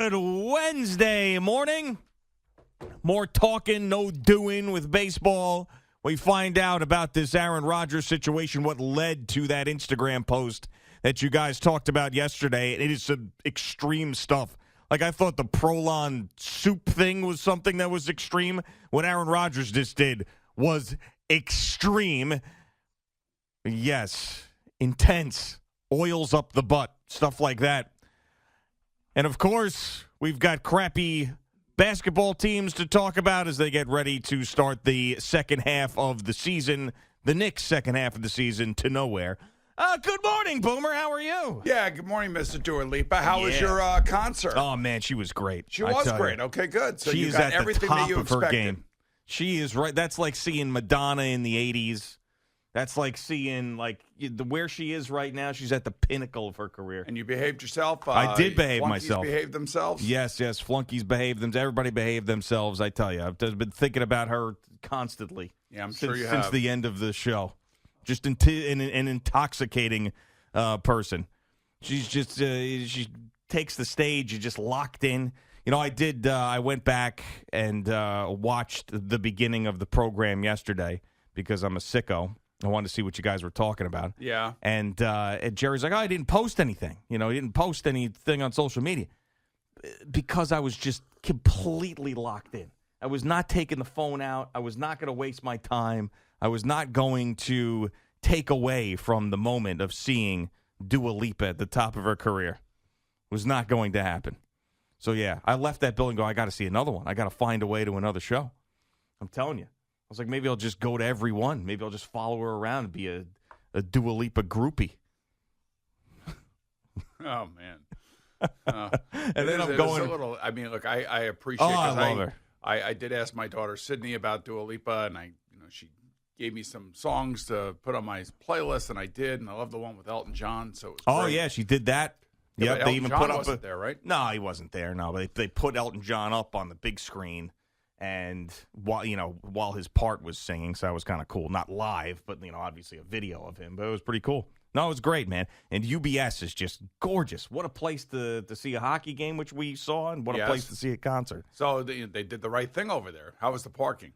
Good Wednesday morning. More talking, no doing with baseball. We find out about this Aaron Rodgers situation, what led to that Instagram post that you guys talked about yesterday. It is some extreme stuff. Like, I thought the Prolon soup thing was something that was extreme. What Aaron Rodgers just did was extreme. Yes, intense. Oils up the butt, stuff like that. And, of course, we've got crappy basketball teams to talk about as they get ready to start the second half of the season, the Knicks' second half of the season, to nowhere. Good morning, Boomer. How are you? Yeah, good morning, Mr. Dua Lipa. How was your concert? Oh, man, she was great. She was great. Okay, good. So you She's got at everything the top that you of her expected. game. She is right. That's like seeing Madonna in the 80s. That's like seeing, where she is right now. She's at the pinnacle of her career. And you behaved yourself? I did behave flunkies myself. Behaved themselves? Yes, flunkies behaved themselves. Everybody behaved themselves, I tell you. I've been thinking about her constantly. Yeah, I'm sure you have. Since the end of the show. Just an intoxicating person. She's just, she takes the stage. You're just locked in. You know, I went back and watched the beginning of the program yesterday because I'm a sicko. I wanted to see what you guys were talking about. Yeah. And Jerry's like, I didn't post anything. You know, he didn't post anything on social media because I was just completely locked in. I was not taking the phone out. I was not going to waste my time. I was not going to take away from the moment of seeing Dua Lipa at the top of her career. It was not going to happen. So, yeah, I left that building and go, I got to see another one. I got to find a way to another show. I'm telling you. I was like, maybe I'll just go to every one. Maybe I'll just follow her around and be a Dua Lipa groupie. Oh, man. And then I'm going. A little, I mean, look, I appreciate. I love her. I did ask my daughter Sydney about Dua Lipa, and she gave me some songs to put on my playlist, and I did, and I love the one with Elton John. So it was great. Yeah, she did that. Yeah, they even John put up wasn't there, right? No, he wasn't there. No, but they put Elton John up on the big screen. And while his part was singing, so that was kind of cool. Not live, but obviously a video of him. But it was pretty cool. No, it was great, man. And UBS is just gorgeous. What a place to see a hockey game, which we saw, and what a place to see a concert. So they did the right thing over there. How was the parking?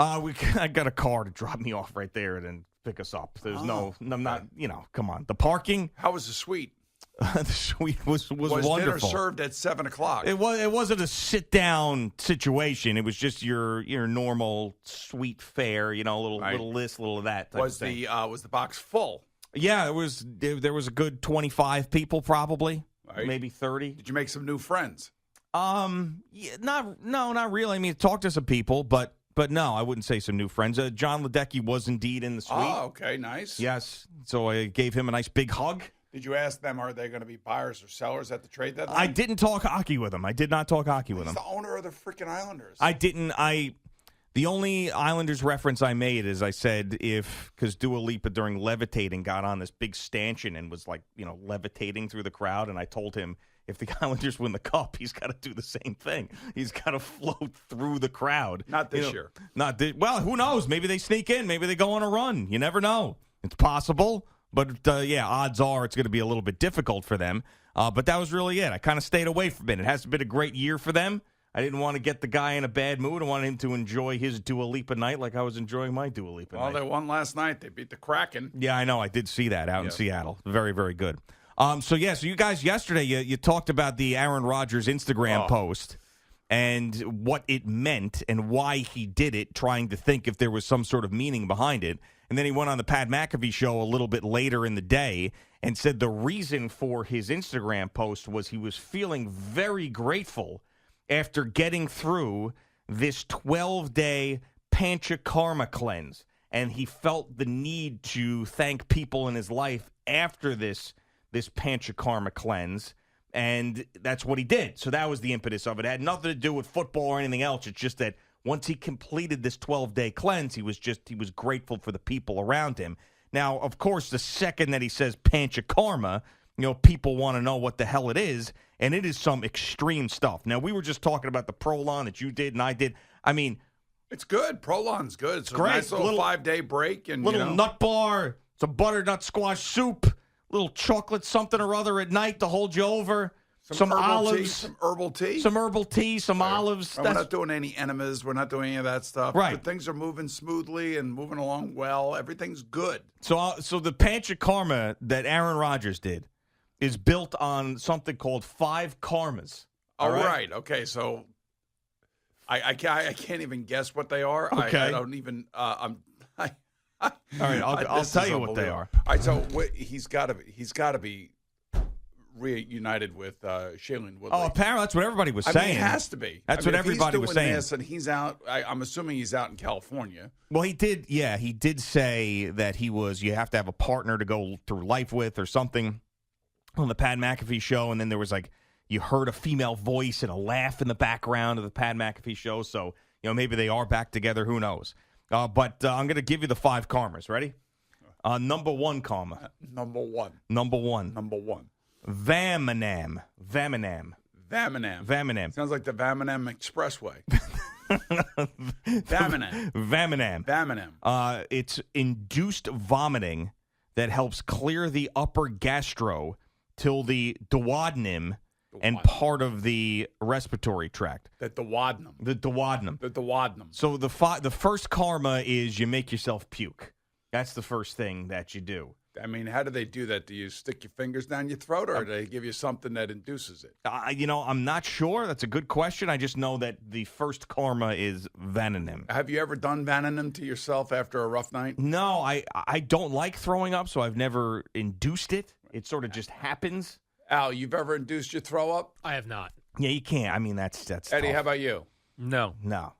I got a car to drop me off right there and then pick us up. There's I'm not. Come on. The parking. How was the suite? The suite was wonderful. Dinner served at 7:00? It wasn't a sit down situation. It was just your normal suite fare. Little this, little of that. Was the box full? Yeah, it was. There was a good 25 people, probably, maybe 30. Did you make some new friends? Yeah, not really. I mean, talked to some people, but no, I wouldn't say some new friends. John Ledecky was indeed in the suite. Oh, okay, nice. Yes, so I gave him a nice big hug. Did you ask them, are they going to be buyers or sellers at the trade deadline? I didn't talk hockey with him. I did not talk hockey with him. He's the owner of the freaking Islanders. I didn't. The only Islanders reference I made is I said because Dua Lipa during levitating got on this big stanchion and was levitating through the crowd, and I told him if the Islanders win the cup, he's got to do the same thing. He's got to float through the crowd. Not this year. Well, who knows? Maybe they sneak in. Maybe they go on a run. You never know. It's possible. But, odds are it's going to be a little bit difficult for them. But that was really it. I kind of stayed away from it. It hasn't been a great year for them. I didn't want to get the guy in a bad mood. I wanted him to enjoy his Dua Lipa night like I was enjoying my Dua Lipa night. Well, they won last night. They beat the Kraken. Yeah, I know. I did see that out in Seattle. Very, very good. So you guys yesterday, you talked about the Aaron Rodgers Instagram post and what it meant and why he did it, trying to think if there was some sort of meaning behind it. And then he went on the Pat McAfee show a little bit later in the day and said the reason for his Instagram post was he was feeling very grateful after getting through this 12-day panchakarma cleanse. And he felt the need to thank people in his life after this panchakarma cleanse. And that's what he did. So that was the impetus of it. It had nothing to do with football or anything else. It's just that once he completed this 12-day cleanse, he was grateful for the people around him. Now, of course, the second that he says panchakarma, people want to know what the hell it is, and it is some extreme stuff. Now, we were just talking about the Prolon that you did and I did. I mean, it's good. Prolon's good. It's a great. Nice little 5-day break. And little nut bar. It's a butternut squash soup. Little chocolate something or other at night to hold you over. some olives, some herbal tea, some olives. We're not doing any enemas. We're not doing any of that stuff. Right. But things are moving smoothly and moving along well. Everything's good. So the panchakarma that Aaron Rodgers did is built on something called 5 karmas. All right. Okay. So I can't even guess what they are. Okay. I don't even. All right. I'll tell you what they are. All right. So he's got to be reunited with Shailene Woodley. Oh, apparently that's what everybody was saying. I mean, it has to be. That's what everybody was saying. This and he's out. I'm assuming he's out in California. Well, he did. Yeah, he did say that you have to have a partner to go through life with or something on the Pat McAfee show. And then there was you heard a female voice and a laugh in the background of the Pat McAfee show. So, maybe they are back together. Who knows? But I'm going to give you the 5 karmas. Ready? Number 1 karma. Number one. Vamanam. Sounds like the Vamanam Expressway. Vamanam. It's induced vomiting that helps clear the upper gastro till the duodenum and part of the respiratory tract. The duodenum. So the first karma is you make yourself puke. That's the first thing that you do. I mean, how do they do that? Do you stick your fingers down your throat, or do they give you something that induces it? I'm not sure. That's a good question. I just know that the first karma is Vananim. Have you ever done Vananim to yourself after a rough night? No, I don't like throwing up, so I've never induced it. It sort of just happens. Al, you've ever induced your throw up? I have not. Yeah, you can't. I mean, that's Eddie, tough. how about you? No.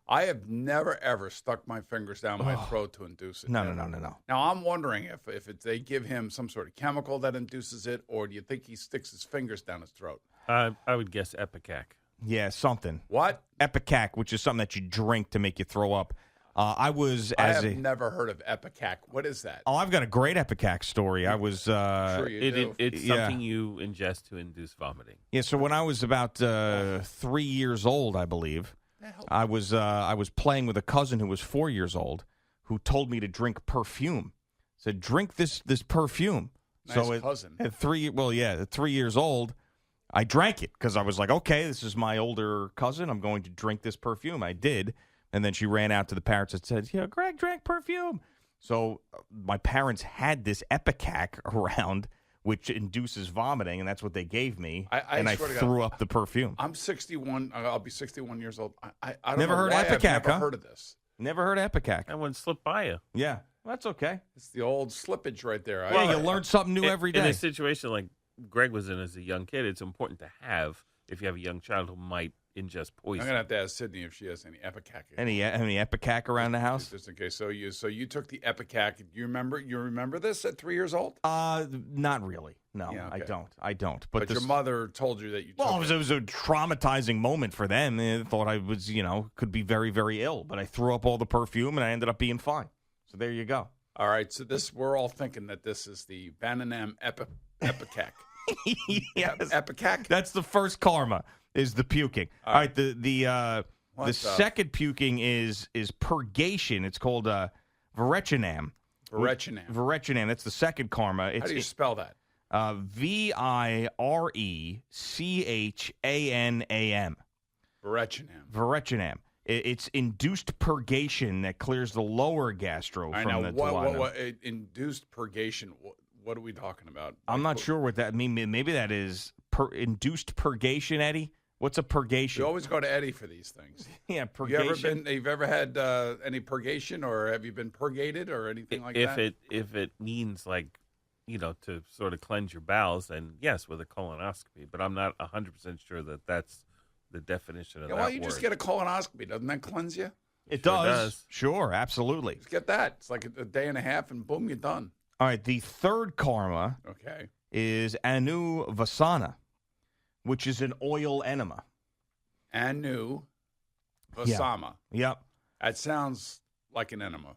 I have never, ever stuck my fingers down my throat to induce it. No. Now, I'm wondering if they give him some sort of chemical that induces it, or do you think he sticks his fingers down his throat? I would guess Epicac. Yeah, something. What? Epicac, which is something that you drink to make you throw up. I have never heard of Epicac. What is that? Oh, I've got a great Epicac story. I was... sure you do. It's something you ingest to induce vomiting. Yeah, so when I was about 3 years old, I believe... I was playing with a cousin who was 4 years old, who told me to drink perfume. Said, drink this perfume. Nice cousin. At 3 years old, I drank it because I was like, okay, this is my older cousin. I'm going to drink this perfume. I did, and then she ran out to the parents and said, Greg drank perfume. So my parents had this Epicac around, which induces vomiting, and that's what they gave me. I threw up the perfume. I'm 61. I'll be 61 years old. I don't never know heard why Epicac, I've never heard of this. Never heard Epicac. That one slipped by you. Yeah, well, that's okay. It's the old slippage right there. You learn something new every day. In a situation like Greg was in as a young kid, it's important to have, if you have a young child who might ingest poison. I'm going to have to ask Sydney if she has any Epicac. Any Epicac around the house? Just in case. So you took the Epicac. Do you remember this at 3 years old? Not really. No, Yeah, okay. I don't. But your mother told you that you took it was a traumatizing moment for them. They thought I was, could be very, very ill. But I threw up all the perfume, and I ended up being fine. So there you go. All right. So we're all thinking that this is the Bananam Epicac. Yes. Epicac? That's the first karma, is the puking. All right. The second puking is purgation. It's called virechinam. Virechinam. That's the second karma. How do you spell that? Virechanam. Virechinam. It's induced purgation that clears the lower gastro from the duodenum. What induced purgation? What are we talking about? I'm not sure what that means. Maybe that is induced purgation, Eddie. What's a purgation? You always go to Eddie for these things. Yeah, purgation. You've ever had any purgation, or have you been purgated or anything like that? If it means to sort of cleanse your bowels, then yes, with a colonoscopy. But I'm not 100% sure that that's the definition of that word. Just get a colonoscopy. Doesn't that cleanse you? It does. Sure, absolutely. Just get that. It's like a day and a half, and boom, you're done. All right, the third karma is Anu Vasana, which is an oil enema. Anu Vasana. Yep. That sounds like an enema.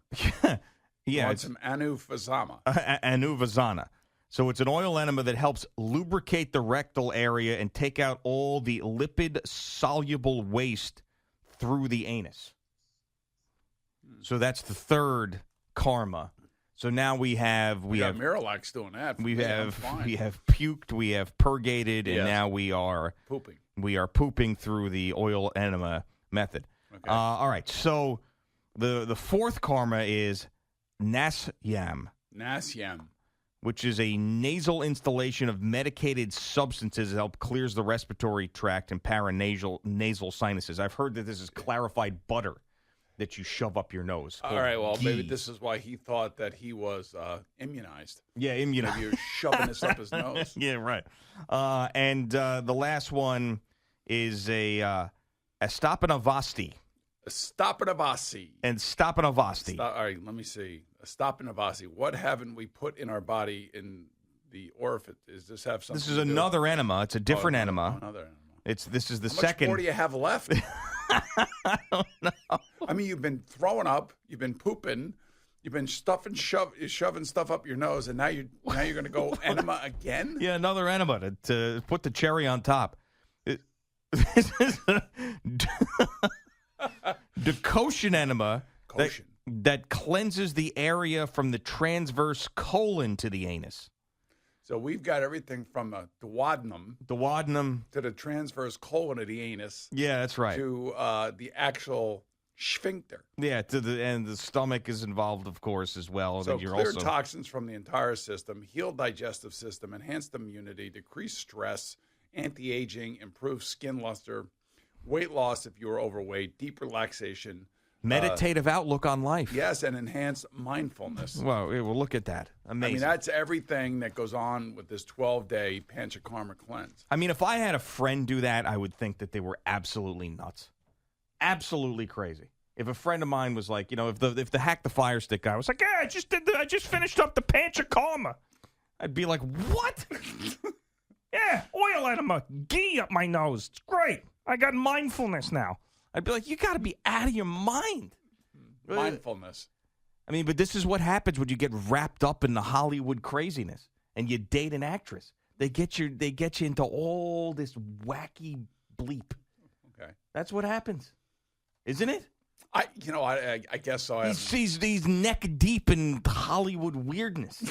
Yeah. It's some Anu Vasana. Anu Vasana. So it's an oil enema that helps lubricate the rectal area and take out all the lipid-soluble waste through the anus. So that's the third karma So now we have got Miralax doing that. We have puked, we have purgated, and now we are pooping. We are pooping through the oil enema method. Okay. All right. So the fourth karma is nasyam. Nasyam. Which is a nasal installation of medicated substances that help clears the respiratory tract and nasal sinuses. I've heard that this is clarified butter that you shove up your nose. All right, well, maybe this is why he thought that he was immunized. Yeah, immunized. Maybe you're shoving this up his nose. Yeah, right. And the last one is a Astapanavasti. Astapanavasti. And Stapanavasti. All right, let me see. Astapanavasti. What haven't we put in our body in the orifice? Does this have something? This is another enema. It's a different enema. Another enema. This is the How second. How much more do you have left? I don't know. I mean, you've been throwing up, you've been pooping, you've been shoving stuff up your nose, and now you're going to go enema again? Yeah, another enema to put the cherry on top. This is Decocient enema that cleanses the area from the transverse colon to the anus. So we've got everything from the duodenum to the transverse colon of the anus. Yeah, that's right. To the actual sphincter. Yeah, and the stomach is involved, of course, as well. So clear toxins from the entire system, heal digestive system, enhanced immunity, decrease stress, anti-aging, improve skin luster, weight loss if you are overweight, deep relaxation. Meditative outlook on life. Yes, and enhance mindfulness. Well, look at that. Amazing. I mean, that's everything that goes on with this 12-day panchakarma cleanse. I mean, if I had a friend do that, I would think that they were absolutely nuts. Absolutely crazy. If a friend of mine was like, if the hack the fire stick guy was like, yeah, I just finished up the panchakarma, I'd be like, what? Yeah, oil enema, ghee up my nose. It's great. I got mindfulness now. I'd be like, you got to be out of your mind. Mindfulness. I mean, but this is what happens when you get wrapped up in the Hollywood craziness and you date an actress. They get you into all this wacky bleep. Okay. That's what happens. Isn't it? I guess so. He's neck deep in Hollywood weirdness.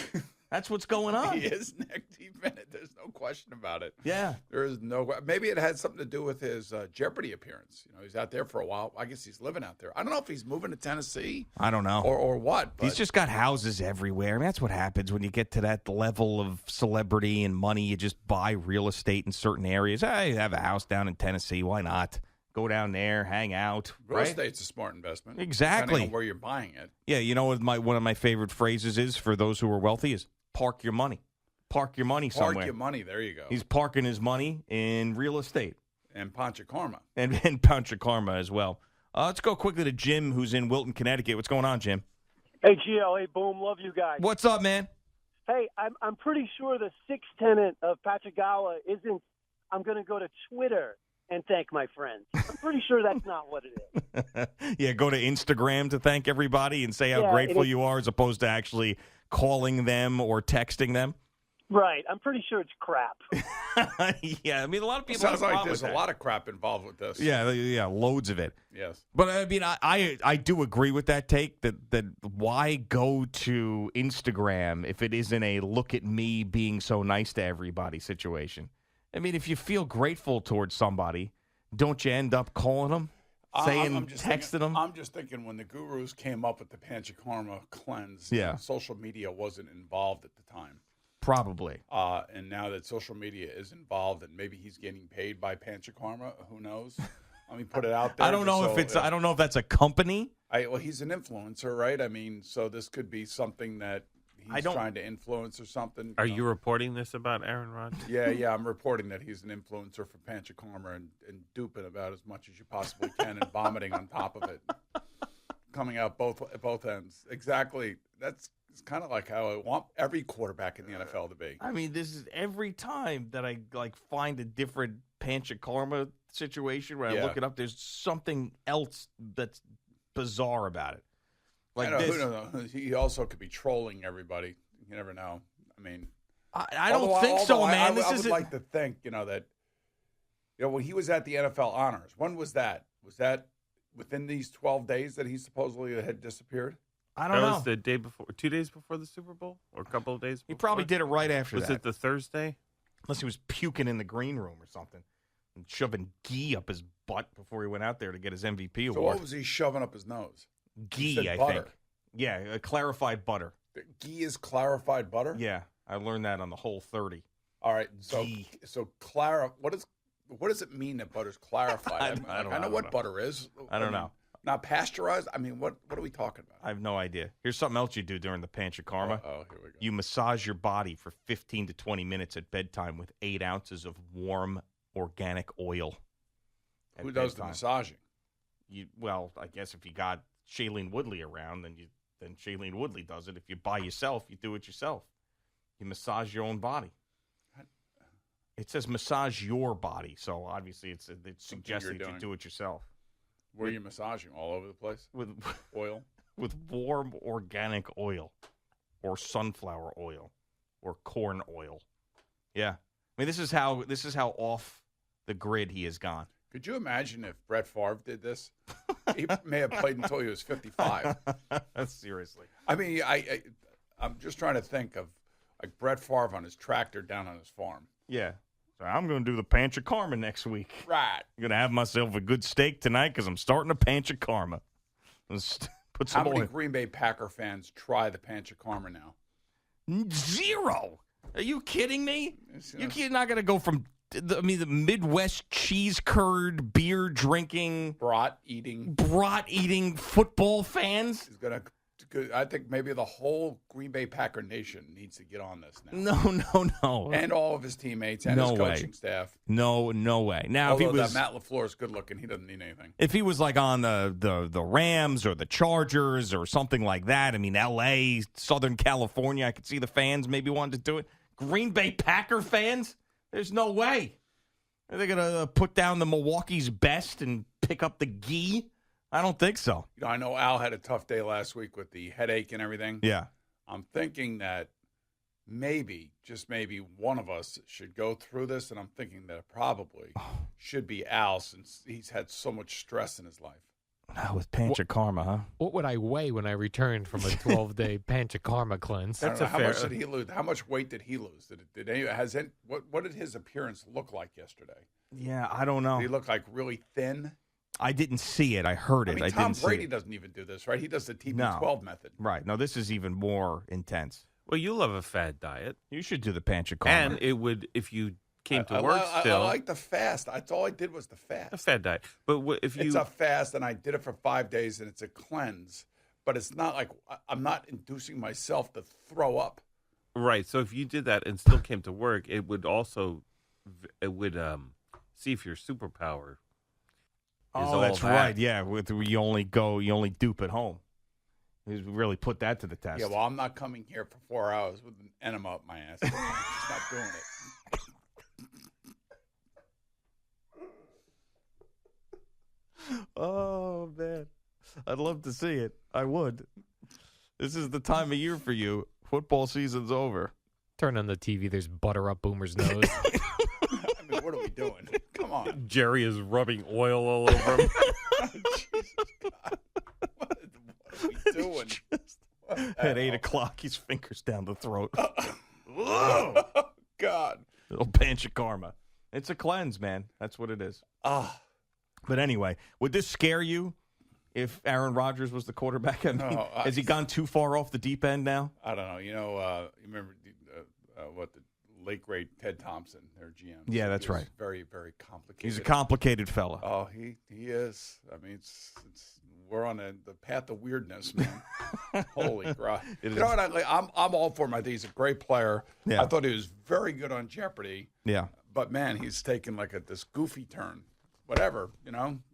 That's what's going on. He is neck deep in it. There's no question about it. Yeah. There is no. Maybe it had something to do with his Jeopardy appearance. He's out there for a while. I guess he's living out there. I don't know if he's moving to Tennessee. I don't know. Or what. He's just got houses everywhere. I mean, that's what happens when you get to that level of celebrity and money. You just buy real estate in certain areas. Hey, have a house down in Tennessee. Why not? Go down there, hang out. Real estate's a smart investment. Exactly. Depending on where you're buying it. Yeah, you know what one of my favorite phrases is for those who are wealthy is park your money. Park your money somewhere. Park your money. There you go. He's parking his money in real estate. And panchakarma. And panchakarma as well. Let's go quickly to Jim, who's in Wilton, Connecticut. What's going on, Jim? Hey, Gio. Hey, Boom. Love you guys. What's up, man? Hey, I'm pretty sure the sixth tenet of Panchagawa isn't I'm going to go to Twitter and thank my friends. I'm pretty sure that's not what it is. Yeah, go to Instagram to thank everybody and say how grateful you are as opposed to actually calling them or texting them. Right. I'm pretty sure it's crap. Yeah, I mean, a lot of people sounds like there's a lot of crap involved with this. Yeah, loads of it. Yes. But, I mean, I do agree with that take that why go to Instagram if it isn't a look at me being so nice to everybody situation? I mean, if you feel grateful towards somebody, don't you end up calling them, texting them? I'm just thinking when the gurus came up with the panchakarma cleanse, social media wasn't involved at the time. Probably. And now that social media is involved and maybe he's getting paid by panchakarma, who knows? Let me put it out there. I don't know if that's a company. Well, he's an influencer, right? I mean, so this could be something that he's trying to influence or something. Are you reporting this about Aaron Rodgers? Yeah, I'm reporting that he's an influencer for panchakarma and duping about as much as you possibly can and vomiting on top of it. Coming out both ends. Exactly. It's kind of like how I want every quarterback in the NFL to be. I mean, this is every time that I find a different panchakarma situation where I look it up, there's something else that's bizarre about it. Like this. Who knows? He also could be trolling everybody. You never know. I mean, I don't think so, man. I would like to think, that, when he was at the NFL honors, when was that? Was that within these 12 days that he supposedly had disappeared? I don't know. That was the day before, 2 days before the Super Bowl, or a couple of days before? He probably did it right after Was that. it the Thursday? Unless he was puking in the green room or something and shoving ghee up his butt before he went out there to get his MVP award. So what was he shoving up his nose? Ghee, I butter. think. Yeah, clarified butter. Ghee is clarified butter? Yeah, I learned that on the Whole 30. All right. Ghee. What does it mean that butter's clarified? I know what butter is. I don't know. Not pasteurized? I mean, what are we talking about? I have no idea. Here's something else you do during the panchakarma. Oh, here we go. You massage your body for 15 to 20 minutes at bedtime with 8 ounces of warm organic oil. at Who does the bedtime. massaging? Well, I guess if you got Shailene Woodley around, then Shailene Woodley does it. If you're by yourself, you do it yourself. You massage your own body. It says massage your body, so obviously it's suggesting that you do it yourself. Where are you massaging? All over the place? With Oil? with warm organic oil or sunflower oil or corn oil. Yeah. I mean, this is how off the grid he has gone. Could you imagine if Brett Favre did this? He may have played until he was 55. Seriously. I mean, I'm just trying to think of like Brett Favre on his tractor down on his farm. Yeah. So I'm going to do the panchakarma next week. Right. I'm going to have myself a good steak tonight because I'm starting a panchakarma. Let's put some How many oil. Green Bay Packer fans try the panchakarma now? 0. Are you kidding me? Yes, You're not going to go from the Midwest cheese curd, beer drinking, Brat eating. football fans? Is gonna. I think maybe the whole Green Bay Packer nation needs to get on this now. No. And all of his teammates and No his way. coaching staff. No way. Now, Although if he was that Matt LaFleur is good looking, he doesn't need anything. if he was like on the Rams or the Chargers or something like that, I mean, L.A., Southern California, I could see the fans maybe wanted to do it. Green Bay Packer fans? There's no way. Are they going to put down the Milwaukee's best and pick up the ghee? I don't think so. You know, I know Al had a tough day last week with the headache and everything. Yeah. I'm thinking that maybe, just maybe, one of us should go through this, and I'm thinking that it probably should be Al since he's had so much stress in his life. With panchakarma, huh? What would I weigh when I returned from a 12-day panchakarma cleanse? I don't That's know, a how fair- much did he lose? How much weight did he lose? What did his appearance look like yesterday? Yeah, I don't know. Did he look like really thin? I didn't see it. I heard it. I mean, I Tom didn't see Brady it. doesn't even do this, right? He does the TB12 No. method. Right. No, this is even more intense. Well, you love a fad diet, You should do the panchakarma. and it would if you came to work I still like the fast. That's all I did was the fast. a fad diet. But if you It's a fast, and I did it for 5 days, and it's a cleanse. But it's not like I'm not inducing myself to throw up. right, so if you did that and still came to work, it would see if your superpower. Oh, all that's that. right. Yeah, you only dupe at home. He's really put that to the test. Yeah, well, I'm not coming here for 4 hours with an enema up my ass. I'm just not doing it. Oh man, I'd love to see it. I would. This is the time of year for you. Football season's over. Turn on the TV, there's butter up Boomer's nose. I mean, what are we doing? Come on. Jerry is rubbing oil all over him. Jesus God. What are we doing? What the At 8 hell? o'clock, his fingers down the throat. Oh, God. Little panchakarma. It's a cleanse, man. That's what it is. Ah. But anyway, would this scare you if Aaron Rodgers was the quarterback? I mean, No, has he gone too far off the deep end now? I don't know. You remember what the late great Ted Thompson, their GM? Yeah, said that's he was right. Very, very complicated. He's a complicated fella. Oh, he is. I mean, we're on the path of weirdness, man. Holy crap! You know what? I'm all for him. I think he's a great player. Yeah. I thought he was very good on Jeopardy. Yeah. But man, he's taken like this goofy turn. Whatever,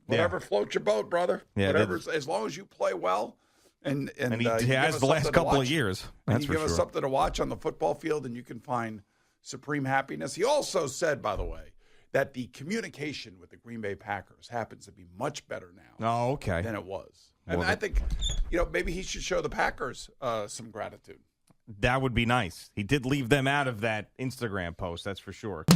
whatever floats your boat, brother. Yeah, Whatever, as long as you play well, and And he you give has us the last something to couple of watch. years. And That's you for give us sure. something to watch on the football field, and you can find supreme happiness. He also said, by the way, that the communication with the Green Bay Packers happens to be much better now Oh, okay. than it was. And Well, I think, maybe he should show the Packers some gratitude. That would be nice. He did leave them out of that Instagram post, that's for sure.